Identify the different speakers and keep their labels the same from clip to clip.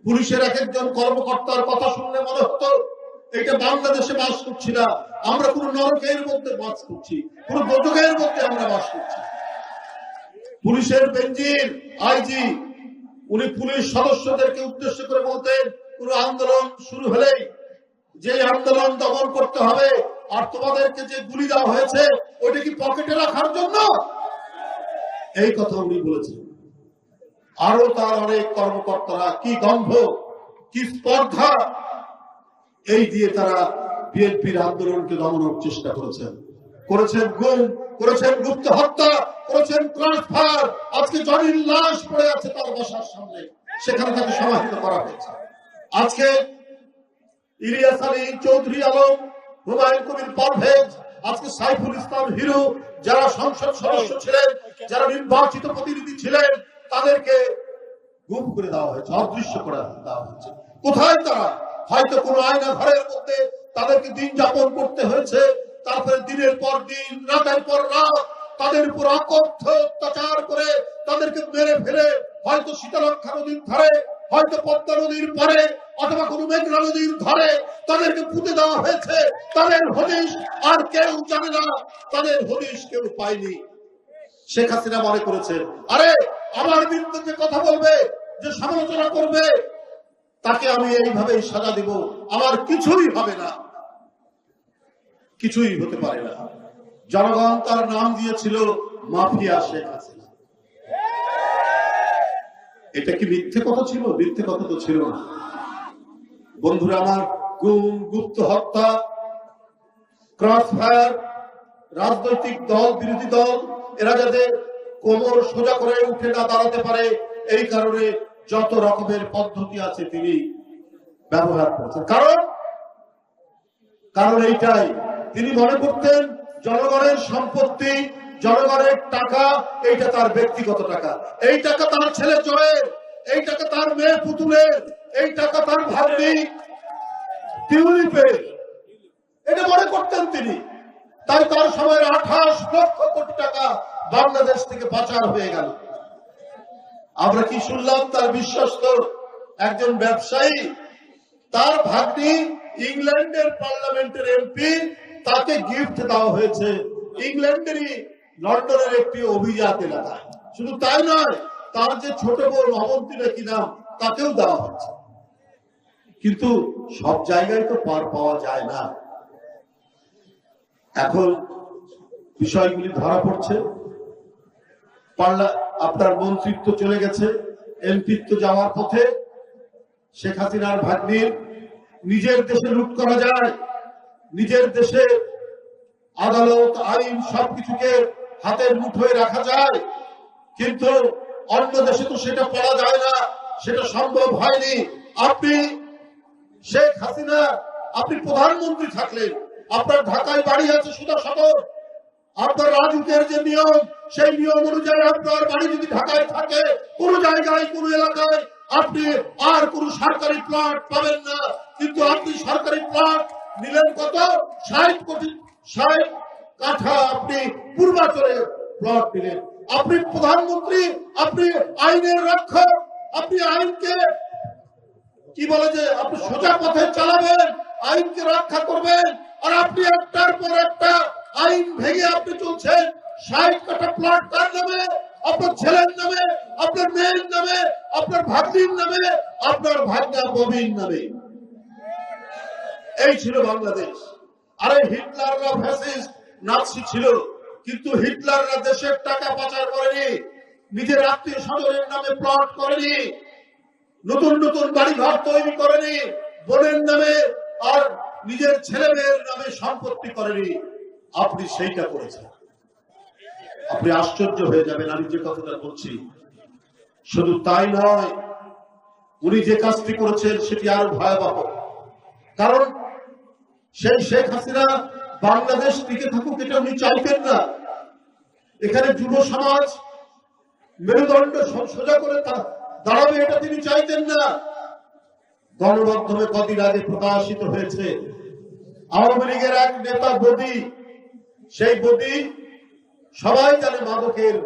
Speaker 1: পুলিশের এক একজন কর্মকর্তার কথা শুনলে মনে হতো এটা বাংলাদেশে বাস করছি না, আমরা কোন নরকের মধ্যে বাস করছি, কোন দোজখের মধ্যে আমরা বাস করছি। পুলিশের বেঞ্জির আইজি উনি পুলিশ সদস্যদেরকে উদ্দেশ্য করে বলতেন, কোন আন্দোলন শুরু হলেই যে আন্দোলন দমন করতে হবে, আর তোমাদেরকে যে গুলি দেওয়া হয়েছে ওইটা কি পকেটে রাখার জন্য? এই কথা উনি বলেছেন। আরো তার অনেক কর্মকর্তারা কি গন্ধ, কি স্পর্ধা, এই দিয়ে তারা বিএনপির আন্দোলনকে দমনের চেষ্টা করেছেন। গুম, করেছেন গুপ্ত হত্যা, করেছেন ট্রান্সফার। আজকে জনির লাশ পড়ে আছে তার বাসার সামনে, সেখানে তাকে সমাহিত করা হয়েছে। আজকে ইলিয়াস আলী, চৌধুরী আলম, হুমায়ুন কবির পারভেজ, আজকে সাইফুল ইসলাম হিরো, যারা সংসদ সদস্য ছিলেন, যারা নির্বাচিত প্রতিনিধি ছিলেন, তাদেরকে গুম করে দেওয়া হয়েছে, অদৃশ্য করে দেওয়া হয়েছে। কোথায় তারা? হয়তো কোন আয়না ঘরের মধ্যে তাদেরকে দিন যাপন করতে হয়েছে। তারপরে দিনের পর দিন, রাতের পর রাত তাদের উপর অকথ্য অত্যাচার করে তাদেরকে মেরে ফেলে হয়তো শীতলক্ষা নদীর ধারে, হয়তো পদ্মা নদীর পরে, অথবা কোন মেঘনা নদীর ধারে তাদেরকে পুঁতে দেওয়া হয়েছে। তাদের হদিশ আর কেউ জানে না, তাদের হদিশ কেউ পায়নি। শেখ হাসিনা মনে করেছেন, আরে আমার বিরুদ্ধে যে কথা বলবে, যে সমালোচনা করবে, তাকে আমি এইভাবেই সাজা দিব, আমার কিছুই হবে না, কিছুই হতে পারে না। জনগণ তার নাম দিয়েছিল মাফিয়া শেখ হাসিনা। এটা কি মিথ্যে কথা ছিল? মিথ্যে কথা তো ছিল না। বন্ধুরা আমার, গুম, গুপ্ত হত্যা, ক্রসফায়ার, রাজনৈতিক দল, বিরোধী দল, এরা যাতে কোমর সোজা করে উঠে না দাঁড়াতে পারে, এই কারণে যত রকমের পদ্ধতি আছে তিনি ব্যবহার করছেন। কারণ এইটাই, তিনি মনে করতেন জনগণের সম্পত্তি, জনগণের টাকা, এইটা তার ব্যক্তিগত টাকা, এই টাকা তার ছেলে জয়ের, এই টাকা তার মেয়ে পুতুলের, এই টাকা তার ভাগ্নি টিউলিপের, এটা মনে করতেন তিনি। তাই তার সময় 28 লক্ষ কোটি টাকা বাংলাদেশ থেকে পাচার হয়ে গেল। আমরা কি শুনলাম? তার বিশ্বস্ত একজন ব্যবসায়ী, তার ভাগ্নি ইংল্যান্ডের পার্লামেন্টের এমপি, তাকে গিফট দেওয়া হয়েছে ইংল্যান্ডেরই লন্ডনের একটি অভিজাত এলাকায়। শুধু তাই নয়, তার যে ছোট বোন অবন্তী নাকি নাম, তাকেও দেওয়া হচ্ছে। কিন্তু সব জায়গায় তো পার পাওয়া যায় না। এখন বিষয়গুলি ধরা পড়ছে। আপনার মন্ত্রিত্ব চলে গেছে, এমপিত্ব যাওয়ার পথে। শেখ হাসিনার ভাগ্নির নিজের দেশে লুট করা যায়, নিজের দেশে আদালত, আইন সবকিছুকে হাতের মুঠোয় রাখা যায়, কিন্তু অন্য দেশে তো সেটা করা যায় না, সেটা সম্ভব হয়নি। আপনি শেখ হাসিনা, আপনি প্রধানমন্ত্রী থাকলেন, আপনার ঢাকায় বাড়ি আছে সুধা সদর, আপনার রাজুকের যে নিয়ম, সেই নিয়ম অনুযায়ী আপনার বাড়ি যদি ঢাকায় থাকে, কোন জায়গায়, কোন এলাকায় আপনি আর কোন সরকারি প্লট পাবেন না। কিন্তু আপনি সরকারি প্লট নিলেন কত? 60 কাঠা আপনি পূর্বাচলে প্লট নিলেন। আপনি প্রধানমন্ত্রী, আপনি আইনের রক্ষক, আপনি আইনকে কি বলে যে আপনি সোজা পথে চালাবেন, আইনকে রক্ষা করবেন, আর আপনি একটার পর একটা আইন ভেঙে আপনি চলছেন। 60 কাঠা প্লট তার নামে, আপনার ছেলের নামে, আপনার মেয়ের নামে, আপনার ভাগ্নির নামে, আপনার ভাগ্না ববির নামে। এই ছিল বাংলাদেশ। আরে হিটলাররা ফ্যাসিস্ট নাৎসি ছিল, কিন্তু হিটলাররা দেশের টাকা পাচার করেনি, নিজের আত্মীয় স্বজনের নামে প্লট করেনি, নতুন নতুন বাড়িঘর তৈরি করেনি, বোনের নামে আর নিজের ছেলে মেয়ের নামে সম্পত্তি করেনি। আপনি সেইটা করেছেন। আপনি আশ্চর্য হয়ে যাবেন আমি যে কথাটা বলছি। শুধু তাই নয়, উনি যে কাজটি করেছেন সেটি আরো ভয়াবহ। কারণ সেই শেখ হাসিনা বাংলাদেশ টিকে থাকুক এটা উনি চাইতেন না। এখানে যুব সমাজ মেরুদণ্ড সোজা করে দাঁড়াবে এটা তিনি চাইতেন না। গণমাধ্যমে কদিন আগে প্রকাশিত হয়েছে আওয়ামী লীগের এক নেতা বদি, সেই বদি সবাই জানে মাদকের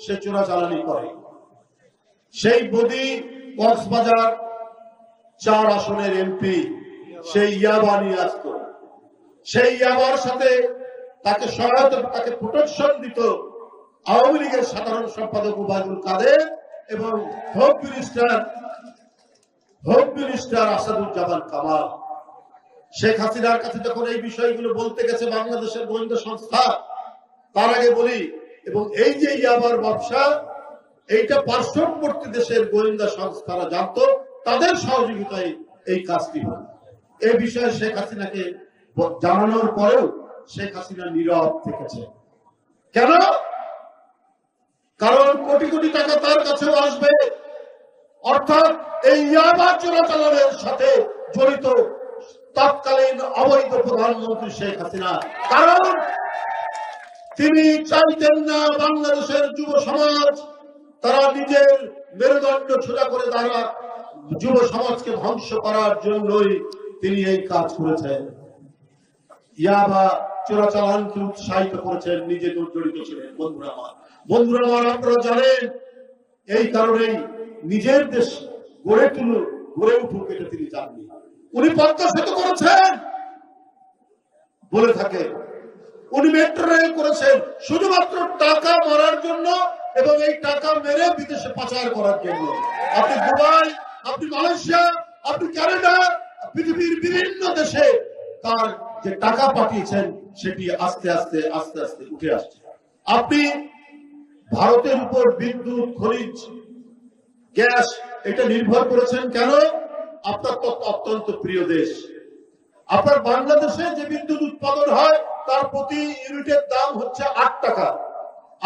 Speaker 1: সে চোরাচালানি করে। সেই বদি কক্সবাজার 4 আসনের এমপি সেই ইয়াবা নিয়ে আসতো, সেই ইয়াবার সাথে তাকে সহায়তা, তাকে প্রোটেকশন দিত আওয়ামী লীগের সাধারণ সম্পাদক ওবায়দুল কাদের এবং হোম মিনিস্টার আসাদুজ্জামান কামাল। শেখ হাসিনার কাছে যখন এই বিষয়গুলো বলতে গেছে বাংলাদেশের গোয়েন্দা সংস্থা, তার আগে বলি, এবং এই যে ইয়াবার ব্যবসা, এইটা পার্শ্ববর্তী দেশের গোয়েন্দা সংস্থারা জানতো, তাদের সহযোগিতায় এই কাজটি হয়। এই বিষয়ে শেখ হাসিনাকে জানানোর পরেও শেখ হাসিনা নীরব থেকেছে। কেন? কারণ কোটি কোটি টাকা তার কাছেও আসবে, অর্থাৎ এই ইয়াবা চোরাচালানের সাথে জড়িত তৎকালীন অবৈধ প্রধানমন্ত্রী শেখ হাসিনা। কারণ তিনি চাইতেন না বাংলাদেশের যুব সমাজ তারা নিজের মেরুদণ্ড সোজা করে দাঁড়া, যুব সমাজকে ধ্বংস করার জন্যই তিনি এই কাজ করেছেন। ইয়াবা চোরাচালানকে উৎসাহিত করেছেন, নিজে জড়িত ছিলেন। বন্ধুরা আমার, আপনারা জানেন এই কারণেই নিজের দেশ গড়ে উঠুক এটা তিনি চাননি। উনি পদ্মা সেতু করেছেন বলে থাকে, উনি মেট্রো রেল করেছেন শুধুমাত্র টাকা মারার জন্য এবং এই টাকা মেরে বিদেশে পাচার করার জন্য। আপনি দুবাই, আপনি মালয়েশিয়া, আপনি কানাডা, পৃথিবীর বিভিন্ন দেশে তার যে টাকা পাঠিয়েছেন সেটি আস্তে আস্তে উঠে আসছে। আপনি ভারতের উপর বিদ্যুৎ, খনিজ, গ্যাস এটা নির্ভর করেছেন কেন? আপনার তো অত্যন্ত প্রিয় দেশ। আপনার বাংলাদেশে যে বিদ্যুৎ উৎপাদন হয় তার প্রতি ইউনিটের দাম হচ্ছে 8 টাকা,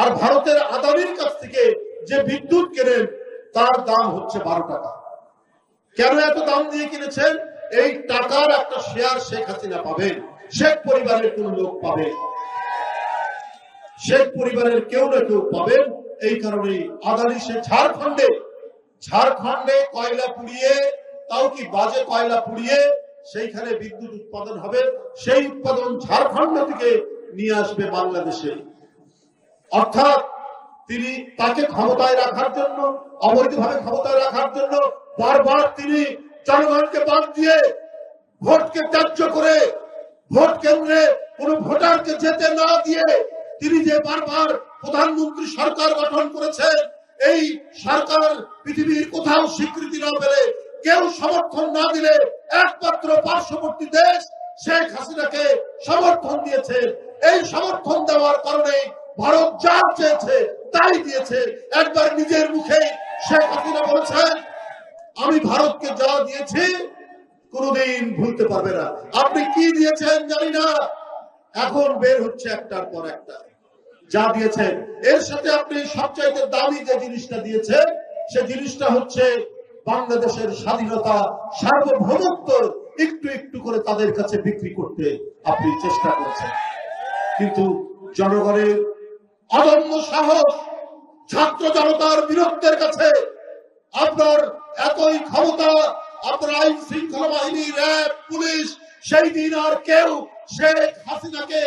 Speaker 1: আর ভারতের আদানির কাছ থেকে যে বিদ্যুৎ কেনেন তার দাম হচ্ছে 12 টাকা। কেন এত দাম দিয়ে কিনেছেন? এই টাকার একটা শেয়ার শেখ হাসিনা পাবেন, শেখ পরিবারের কোন লোক পাবে, শেখ পরিবারের কেউ না কেউ পাবেন। এই কারণেই আদানি সে ঝাড়খণ্ডে কয়লা পুড়িয়ে, তাও কি বাজে কয়লা পুড়িয়ে সেইখানে বিদ্যুৎ উৎপাদন হবে, সেই উৎপাদন ঝাড়খণ্ড থেকে নিয়ে আসবে বাংলাদেশে। অর্থাৎ তিনি তাকে ক্ষমতায় রাখার জন্য, অবৈধভাবে ক্ষমতায় রাখার জন্য বারবার তিনি জনগণকে বাদ দিয়ে, ভোটকে ত্যায্য করে, ভোট কেন্দ্রে কোন ভোটারকে যেতে না দিয়ে তিনি যে বারবার প্রধানমন্ত্রী সরকার গঠন করেছেন, এই সরকার পৃথিবীর কোথাও স্বীকৃতি না পেলে, কেউ সমর্থন না দিলে একমাত্র পার্শ্ববর্তী দেশ শেখ হাসিনাকে সমর্থন দিয়েছে। এই সমর্থন দেওয়ার কারণে ভারত যা চেয়েছে তাই দিয়েছে। একবার নিজের মুখে শেখ হাসিনা বলেছেন, আমি ভারতকে যা দিয়েছি কোনদিন ভুলতে পারবে না। আপনি কি দিয়েছেন জানি না, এখন বের হচ্ছে একটার পর একটা যা দিয়েছেন। এর সাথে আপনি সবচাইতে দামি যে জিনিসটা দিয়েছেন সে জিনিসটা হচ্ছে বাংলাদেশের স্বাধীনতা, সার্বভৌমত্ব একটু একটু করে তাদের কাছে বিক্রি করতে আপনি চেষ্টা করেছেন। কিন্তু জনগণের অদম্য সাহস, ছাত্র জনতার বীরত্বের কাছে আপনার এতই ক্ষমতা, আপনার আইন শৃঙ্খলা বাহিনী, র্যাব, পুলিশ সেই দিন আর কেউ শেখ হাসিনাকে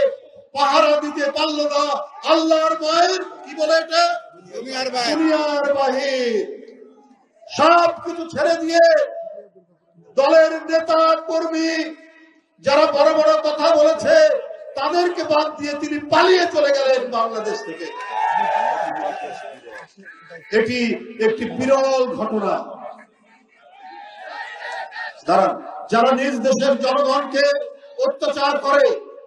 Speaker 1: পাহারা দিতে পারল না। আল্লাহর মায়ের কি বলে এটা, দুনিয়ার বাহির, সবকিছু ছেড়ে দিয়ে দলের নেতা কর্মী যারা বড় বড় কথা বলেছে তাদেরকে বাদ দিয়ে তিনি পালিয়ে চলে গেলেন বাংলাদেশ থেকে। এটি একটি বিরল ঘটনা। যারা নিজ দেশের জনগণকে অত্যাচার করে,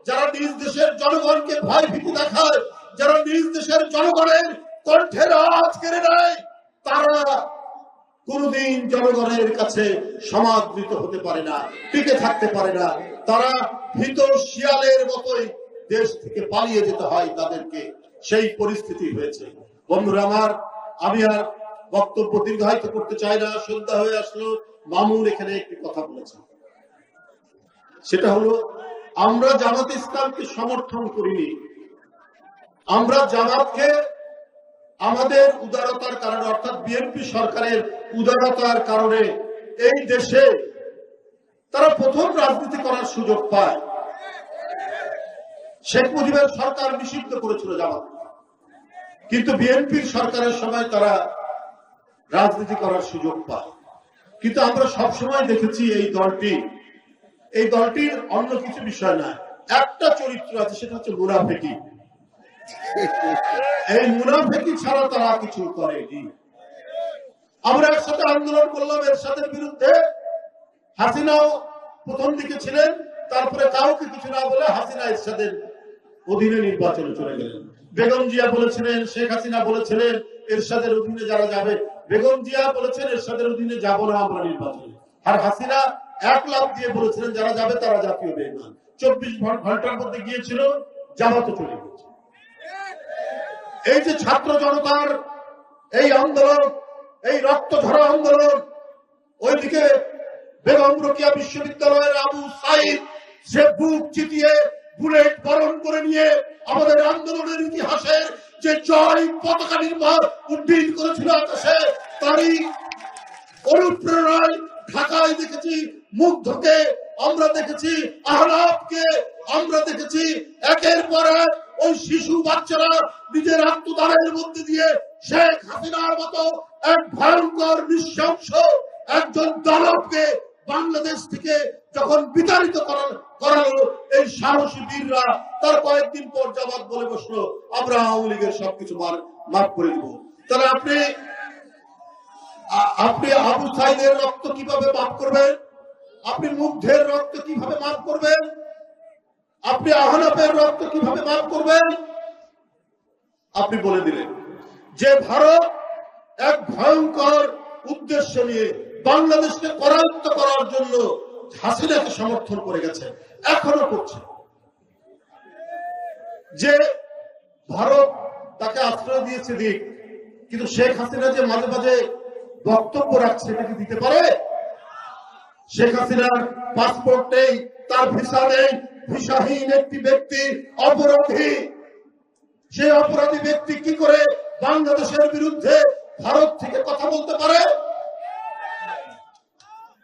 Speaker 1: যারা নিজ দেশের জনগণকে ভয় ভীতি দেখায়, যারা নিজ দেশের জনগণের কণ্ঠের আওয়াজ কেড়ে নেয়, তারা কোনদিন জনগণের কাছে সমাদৃত হতে পারে না, টিকে থাকতে পারে না। তারা ভীত শিয়ালের মতোই দেশ থেকে পালিয়ে যেতে হয় তাদেরকে, সেই পরিস্থিতি হয়েছে। বন্ধুরা আমার, আমি আর বক্তব্য দীর্ঘায়িত করতে চাই না, সন্ধ্যা হয়ে আসলো। মামুন এখানে একটি কথা বলেছেন, সেটা হলো আমরা জামাত ইসলামকে সমর্থন করিনি, আমরা জামাতকে আমাদের উদারতার কারণে, অর্থাৎ বিএনপি সরকারের উদারতার কারণে এই দেশে তারা প্রথম রাজনীতি করার সুযোগ পায়। শেখ মুজিবের সরকার নিষিদ্ধ করেছিল জামাত, কিন্তু বিএনপির সরকারের সময় তারা রাজনীতি করার সুযোগ পায়। কিন্তু আমরা সবসময় দেখেছি এই দলটির অন্য কিছু বিষয় না, একটা চরিত্র আছে, সেটা হচ্ছে মুনাফেকি। এই মুনাফেকি ছাড়া তারা কিছু করেনি। আমরা একসাথে আন্দোলন করলাম এরশাদের বিরুদ্ধে। হাসিনাও প্রথম দিকে ছিলেন, তারপরে কাউকে কিছু না বলে হাসিনা এরশাদের অধীনে নির্বাচনে চলে গেলেন। বেগম জিয়া বলেছিলেন, শেখ হাসিনা বলেছিলেন এরশাদের অধীনে যারা যাবে, বেগম জিয়া বলেছেন এরশাদের অধীনে যাব না আমরা নির্বাচনে, আর হাসিনা এক লাফ দিয়ে বলেছিলেন যারা যাবে তারা জাতীয় বেঈমান। 24 ঘন্টার মধ্যে গিয়েছিল, জামাতে চলে গেছে। এই যে ছাত্র জনতার এই আন্দোলন, এই রক্ত ঝরা আন্দোলন, ওইদিকে বেগম রোকেয়া বিশ্ববিদ্যালয়ের আবু সাইদ সে বুক চিতিয়ে বুলেট বরণ করে নিয়ে আমাদের আন্দোলনের ইতিহাসের যে জয় পতাকা নির্মাণ উড্ডীন করেছিল আকাশে, তারই অনুপ্রেরণায় ঢাকায় দেখেছি মুগ্ধকে, আমরা দেখেছি আহলাবকে, আমরা দেখেছি একের পর এক ওই শিশু বাচ্চারা নিজের আত্মদানের মধ্যে দিয়ে শেখ হাসিনার মতো এক ভয়ঙ্কর নৃশংস একজন দানবকে বাংলাদেশ থেকে যখন বিতাড়িত করালো এই সাহসী বীররা, তার কয়েকদিন পর জামাত বলে বসলো আমরা আওয়ামী লীগের সবকিছু মাফ করে দিব। তাহলে আপনি আবু সাইদের রক্ত কিভাবে মাফ করবেন? আপনি মুগ্ধের রক্ত কিভাবে মাফ করবেন? আপনি আহনাফের রক্ত কিভাবে মাফ করবেন? আপনি বলে দিলেন যে ভারত এক ভয়ঙ্কর উদ্দেশ্য নিয়ে বাংলাদেশকে করায়ত্ত করার জন্য হাসিনাকে সমর্থন করে গেছে, এখনো করছে। যে ভারত তাকে আশ্রয় দিয়েছে দিক, কিন্তু শেখ হাসিনা যে মাঝে মাঝে বক্তব্য রাখছে এটা কি দিতে পারে? শেখ হাসিনার পাসপোর্ট নেই, তার ভিসা নেই, ভিসাহীন একটি ব্যক্তি অপরাধী। সেই অপরাধী ব্যক্তি কি করে বাংলাদেশের বিরুদ্ধে ভারত থেকে কথা বলতে পারে?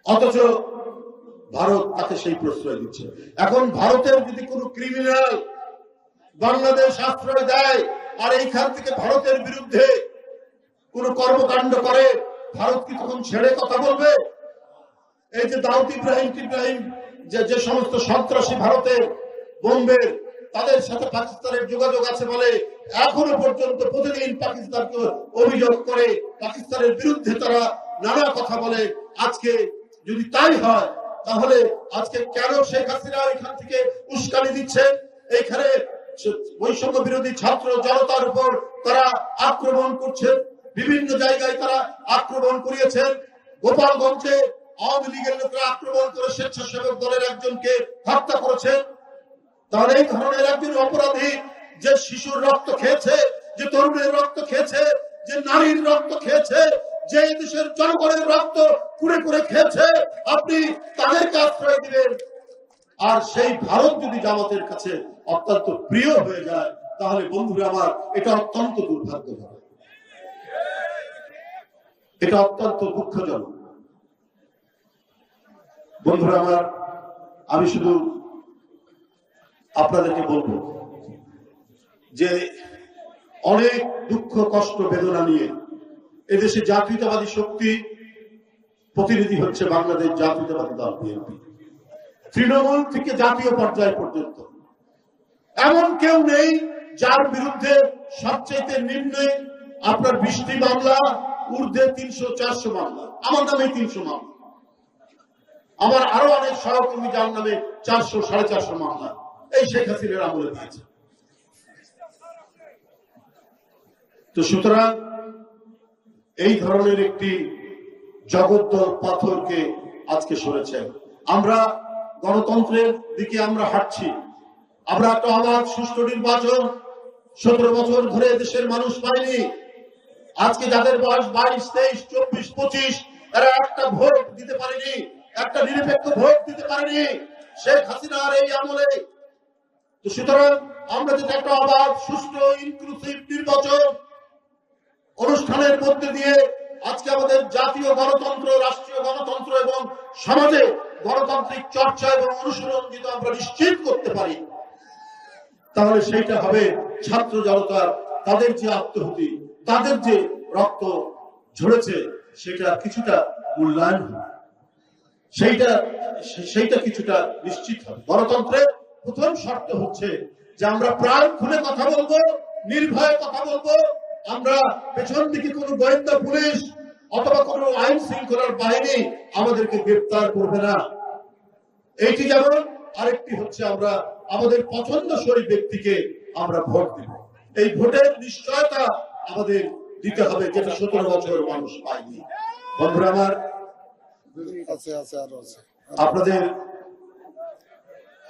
Speaker 1: অথচ ভারত তাকে সেই প্রশ্রয় দিচ্ছে। এখন ভারতের যদি কোনো ক্রিমিনাল বাংলাদেশ আশ্রয় দেয় আর এইখান থেকে ভারতের বিরুদ্ধে কোন কর্মকাণ্ড করে, ভারত কি তখন ছেড়ে কথা বলবে? এই যে দাউদ ইব্রাহিম যে সমস্ত সন্ত্রাসী ভারতের বোম্বের, তাদের সাথে পাকিস্তানের যোগাযোগ আছে বলে এখনো পর্যন্ত প্রতিদিন পাকিস্তানকে অভিযোগ করে, পাকিস্তানের বিরুদ্ধে তারা নানা কথা বলে। আজকে যদি তাই হয় তাহলে আজকে কেন শেখ হাসিনা এখান থেকে উস্কানি দিচ্ছে? এইখানে বৈষম্য বিরোধী ছাত্র জনতার উপর তারা আক্রমণ করছেন, বিভিন্ন জায়গায় তারা আক্রমণ করিয়েছেন। গোপালগঞ্জে আওয়ামী লীগের লোকরা আক্রমণ করে স্বেচ্ছাসেবক দলের একজনকে হত্যা করেছেন। তাহলে এই ধরনের একজন অপরাধী যে শিশুর রক্ত খেয়েছে, যে তরুণের রক্ত খেয়েছে, যে নারীর রক্ত খেয়েছে, যে দেশের জনগণের রক্ত কুড়ে কুড়ে খেয়েছে, আপনি তাদেরকে আশ্রয় দিবেন? আর সেই ভারত যদি জামাতের কাছে অত্যন্ত প্রিয় হয়ে যায়, তাহলে বন্ধুরা আমার এটা অত্যন্ত দুর্ভাগ্যজনক, এটা অত্যন্ত দুঃখজনক। বন্ধুরা আমার, আমি শুধু আপনাদেরকে বলবো যে অনেক দুঃখ কষ্ট বেদনা নিয়ে এদেশে জাতীয়তাবাদী শক্তি প্রতিনিধি হচ্ছে বাংলাদেশ জাতীয়তাবাদী দল বিএনপি। তৃণমূল থেকে জাতীয় পর্যায় পর্যন্ত এমন কেউ নেই যার বিরুদ্ধে সবচেয়ে নিম্নে আপনার 20টি মামলা, ঊর্ধ্বে 300-400 মামলা, আমার নামে 300 মামলা, আমার আরো অনেক সহকর্মী যার নামে 400-450 মামলা এই শেখ হাসিনার আমলে দিয়েছে। তো সুতরাং এই ধরনের একটি জগদ্দল পাথরকে আজকে সরেছেন। আমরা গণতন্ত্রের দিকে আমরা হাঁটছি, আমরা একটা অবাধ সুষ্ঠু নির্বাচন 17 বছর ধরে দেশের মানুষ পায়নি। আজকে যাদের বয়স 22, 23, 24, 25 এরা একটা ভোট দিতে পারেনি, একটা নিরপেক্ষ ভোট দিতে পারেনি শেখ হাসিনার এই আমলে। তো সুতরাং আমরা যদি একটা অবাধ সুষ্ঠু ইনক্লুসিভ নির্বাচন অনুষ্ঠানের মধ্যে দিয়ে আজকে আমাদের জাতীয় গণতন্ত্র, রাষ্ট্রীয় গণতন্ত্র এবং সমাজে গণতান্ত্রিক চর্চা এবং অনুশীলন যদি আমরা নিশ্চিত করতে পারি, তাহলে সেইটা হবে ছাত্র জনতার, তাদের যে আত্মহুতি, তাদের যে রক্ত ঝরেছে সেটা কিছুটা মূল্যায়ন হবে, সেইটা কিছুটা নিশ্চিত হবে। গণতন্ত্রের প্রথম শর্ত হচ্ছে যে আমরা প্রাণ খুলে কথা বলবো, নির্ভয়ে কথা বলবো। আমরা পেছন দিকে কোনো গোয়েন্দা পুলিশ অথবা কোনো আইন শৃঙ্খলার বাহিনী আমাদেরকে গ্রেফতার করবে না। এইটি যেমন, আরেকটি হচ্ছে আমরা আমাদের পছন্দসই ব্যক্তিকে আমরা ভোট দেব। এই ভোটের নিশ্চয়তা আমাদের দিতে হবে, যেটা 17 বছর মানুষ পায়নি। বন্ধুরা আমার, আপনাদের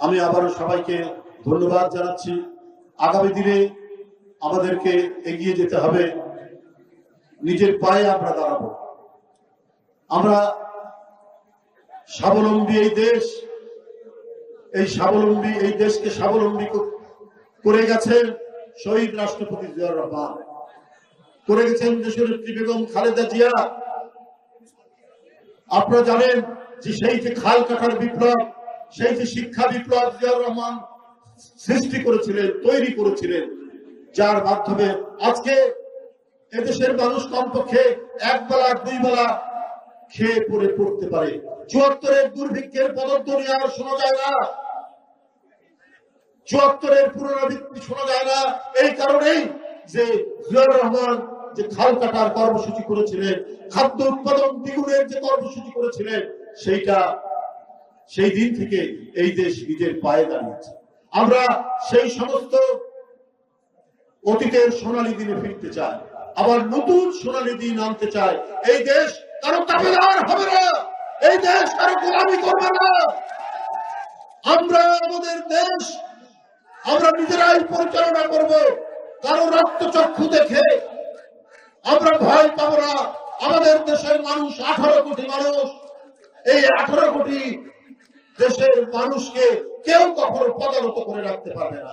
Speaker 1: আমি আবারও সবাইকে ধন্যবাদ জানাচ্ছি। আগামী দিনে আমাদেরকে এগিয়ে যেতে হবে, নিজের পায়ে আমরা দাঁড়াবো। আমরা স্বাবলম্বী এই দেশ, এই দেশকে স্বাবলম্বী করে গেছেন শহীদ রাষ্ট্রপতি জিয়াউর রহমান, করে গেছেন দেশনেত্রী বেগম খালেদা জিয়া। আপনারা জানেন যে সেই যে খাল কাটার বিপ্লব, সেই যে শিক্ষা বিপ্লব জিয়াউর রহমান সৃষ্টি করেছিলেন, তৈরি করেছিলেন, যার মাধ্যমে আজকে এদেশের মানুষ কমপক্ষে একবেলা দুই বেলা খেয়ে পড়ে পড়তে পারে। ৭৪-এর দুর্ভিক্ষের পদধ্বনি আর শোনা যায় না, ৭৪-এর পুনরাবৃত্তি শোনা যায় না। এই কারণেই যে জিয়াউর রহমান যে খাল কাটার কর্মসূচি করেছিলেন, খাদ্য উৎপাদন দ্বিগুণের যে কর্মসূচি করেছিলেন, সেই দিন থেকে এই দেশ নিজের পায়ে দাঁড়িয়েছে। আমরা সেই সমস্ত অতীতের সোনালী দিনে ফিরতে চাই, আবার নতুন সোনালী দিন আনতে চাই। এই দেশ কারো তাবেদার হবে না, এই দেশ কারো গোলামি করবে না। আমরা আমাদের দেশ আমরা নিজেরাই পরিচালনা করব। কারো রক্তচক্ষু দেখে আমরা ভয় পাবো না। আমাদের দেশের মানুষ 18 কোটি মানুষ, এই 18 কোটি দেশের মানুষকে কেউ কখনো পদানত করে রাখতে পারবে না।